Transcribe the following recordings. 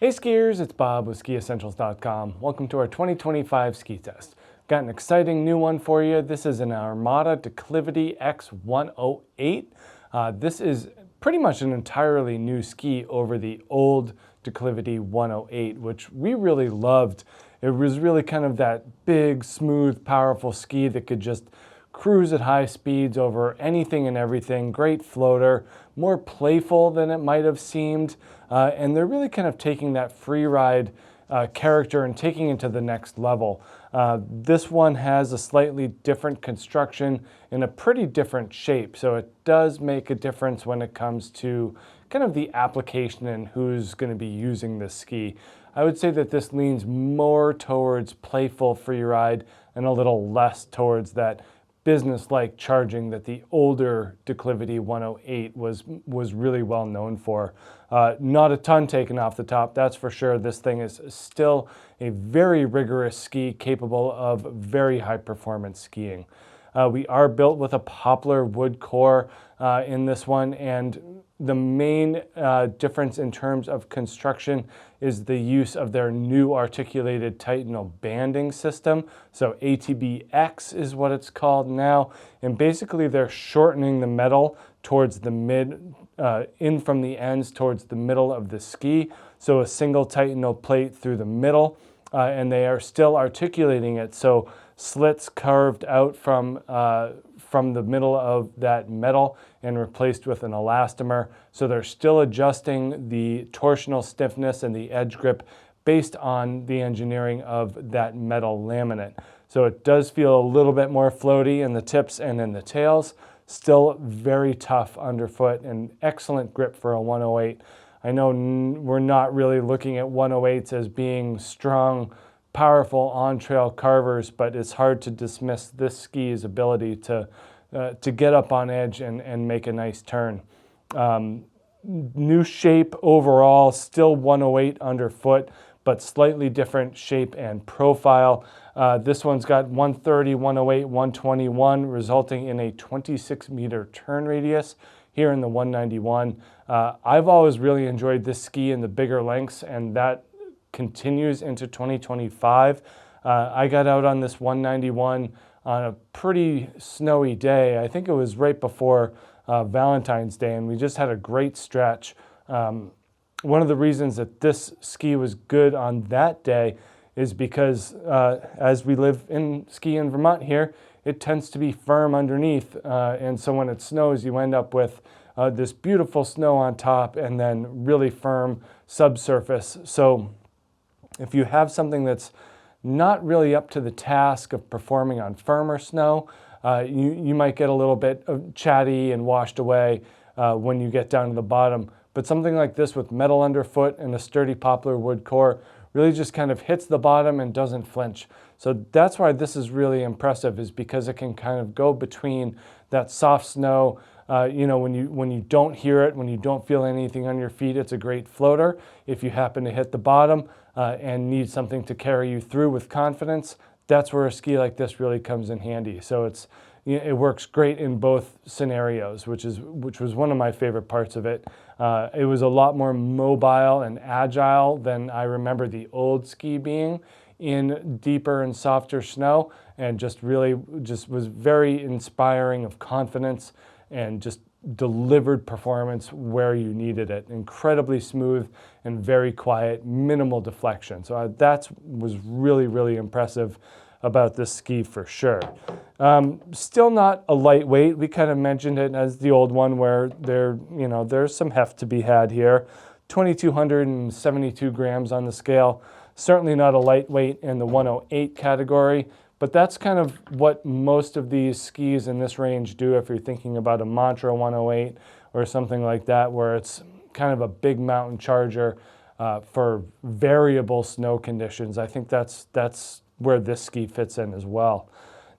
Hey skiers, it's Bob with SkiEssentials.com. Welcome to our 2025 ski test. Got an exciting new one for you. This is an Armada Declivity X108. This is pretty much an entirely new ski over the old Declivity 108, which we really loved. It was really kind of that big, smooth, powerful ski that could just cruise at high speeds over anything and everything. Great floater, more playful than it might have seemed. And they're really kind of taking that free ride character and taking it to the next level. This one has a slightly different construction in a pretty different shape. So it does make a difference when it comes to kind of the application and who's going to be using this ski. I would say that this leans more towards playful free ride and a little less towards that business-like charging that the older Declivity 108 was really well known for. Not a ton taken off the top, that's for sure. This thing is still a very rigorous ski capable of very high performance skiing. We are built with a poplar wood core in this one, and the main difference in terms of construction is the use of their new articulated Titanal banding system. So ATBX is what it's called now, and basically they're shortening the metal towards the in from the ends towards the middle of the ski. So a single Titanal plate through the middle, and they are still articulating it. So slits carved out from the middle of that metal and replaced with an elastomer. So they're still adjusting the torsional stiffness and the edge grip based on the engineering of that metal laminate. So it does feel a little bit more floaty in the tips and in the tails. Still very tough underfoot and excellent grip for a 108. I know we're not really looking at 108s as being strong, powerful on-trail carvers, but it's hard to dismiss this ski's ability to get up on edge and make a nice turn. New shape overall, still 108 underfoot, but slightly different shape and profile. This one's got 130, 108, 121, resulting in a 26-meter turn radius here in the 191. I've always really enjoyed this ski in the bigger lengths, and that continues into 2025. I got out on this 191 on a pretty snowy day. I think it was right before Valentine's Day, and we just had a great stretch. One of the reasons that this ski was good on that day is because as we live in ski in Vermont here, it tends to be firm underneath, and so when it snows, you end up with this beautiful snow on top and then really firm subsurface. So if you have something that's not really up to the task of performing on firmer snow, you might get a little bit chatty and washed away when you get down to the bottom. But something like this with metal underfoot and a sturdy poplar wood core really just kind of hits the bottom and doesn't flinch. So that's why this is really impressive, is because it can kind of go between that soft snow. When you don't hear it, when you don't feel anything on your feet, it's a great floater. If you happen to hit the bottom and need something to carry you through with confidence, that's where a ski like this really comes in handy. So it works great in both scenarios, which was one of my favorite parts of it. It was a lot more mobile and agile than I remember the old ski being in deeper and softer snow, and just was very inspiring of confidence and just delivered performance where you needed it. Incredibly smooth and very quiet, minimal deflection. So that was really, really impressive about this ski for sure. Still not a lightweight. We kind of mentioned it as the old one where there's some heft to be had here. 2,272 grams on the scale. Certainly not a lightweight in the 108 category. But that's kind of what most of these skis in this range do if you're thinking about a Mantra 108 or something like that, where it's kind of a big mountain charger for variable snow conditions. I think that's where this ski fits in as well.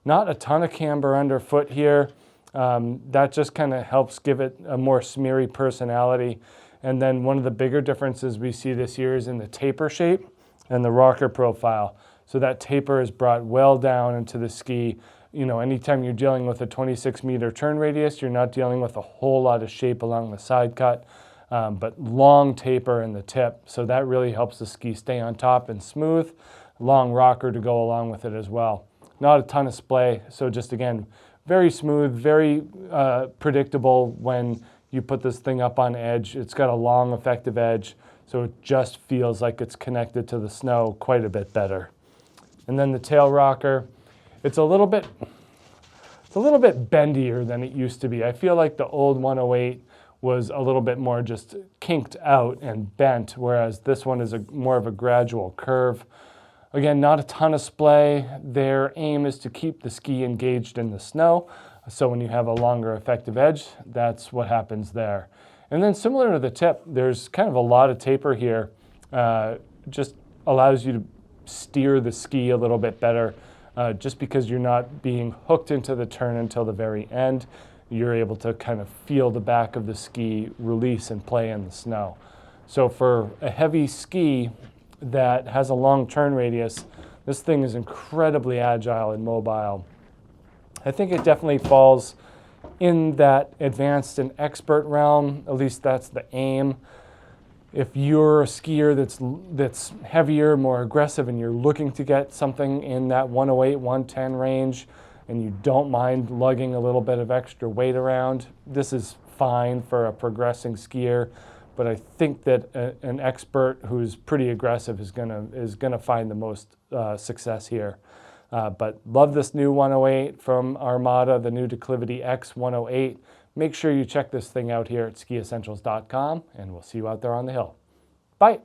Not a ton of camber underfoot here. That just kind of helps give it a more smeary personality. And then one of the bigger differences we see this year is in the taper shape and the rocker profile. So that taper is brought well down into the ski. Anytime you're dealing with a 26-meter turn radius, you're not dealing with a whole lot of shape along the side cut. but long taper in the tip. So that really helps the ski stay on top and smooth. Long rocker to go along with it as well. Not a ton of splay, so just again, very smooth, very predictable when you put this thing up on edge. It's got a long effective edge, so it just feels like it's connected to the snow quite a bit better. And then the tail rocker, it's a little bit bendier than it used to be. I feel like the old 108 was a little bit more just kinked out and bent, whereas this one is more of a gradual curve. Again, not a ton of splay. Their aim is to keep the ski engaged in the snow. So when you have a longer effective edge, that's what happens there. And then similar to the tip, there's kind of a lot of taper here. Just allows you to steer the ski a little bit better. Just because you're not being hooked into the turn until the very end, you're able to kind of feel the back of the ski release and play in the snow. So for a heavy ski that has a long turn radius, this thing is incredibly agile and mobile. I think it definitely falls in that advanced and expert realm. At least that's the aim. If you're a skier that's heavier, more aggressive, and you're looking to get something in that 108, 110 range, and you don't mind lugging a little bit of extra weight around, this is fine for a progressing skier. But I think that an expert who's pretty aggressive is gonna find the most success here. But love this new 108 from Armada, the new Declivity X 108. Make sure you check this thing out here at skiessentials.com, and we'll see you out there on the hill. Bye.